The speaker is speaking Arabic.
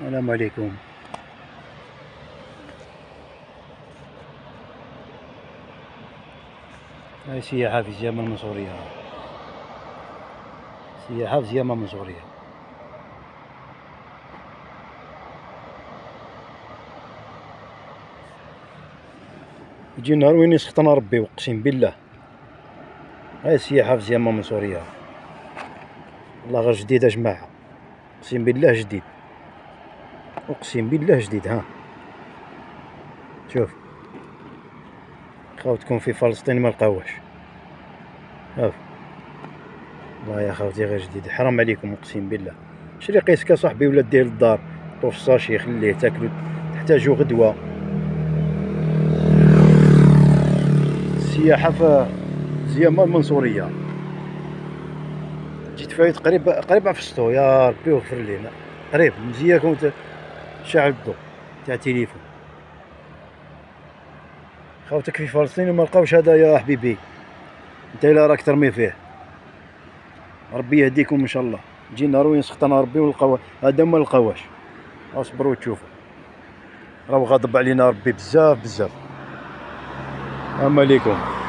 السلام عليكم. هاي سياحة في زيامة المنصورية، سياحة في زيامة المنصورية. يجي نهار وين يسخطنا ربي اقسم بالله. هاي سياحة في زيامة المنصورية، والله غير جديد يا جماعة، اقسم بالله جديد، اقسم بالله جديد. ها شوف خاوتكم في فلسطين ما لقاوهاش. هاف والله يا خاوتي غير جديد، حرام عليكم اقسم بالله. شري قيسك صاحبي ولا دير للدار، طوف الساشي خليه تاكلو، تحتاجو غدوة. السياحة في زيامة المنصورية، جيت فايت قريب عفستو، يا ربي وغفر لينا، قريب مزياكم شاعل الضوء تاع تليفون. خاوتك في فلسطين وما لقاوش هذا يا حبيبي، انت الا راك ترمي فيه. ربي يهديكم ان شاء الله. تجي نهار وين سخطنا ربي ونلقاو هذا ما لقاوهاش. اصبروا وتشوفوا، راهو غاضب علينا ربي بزاف بزاف. السلام عليكم.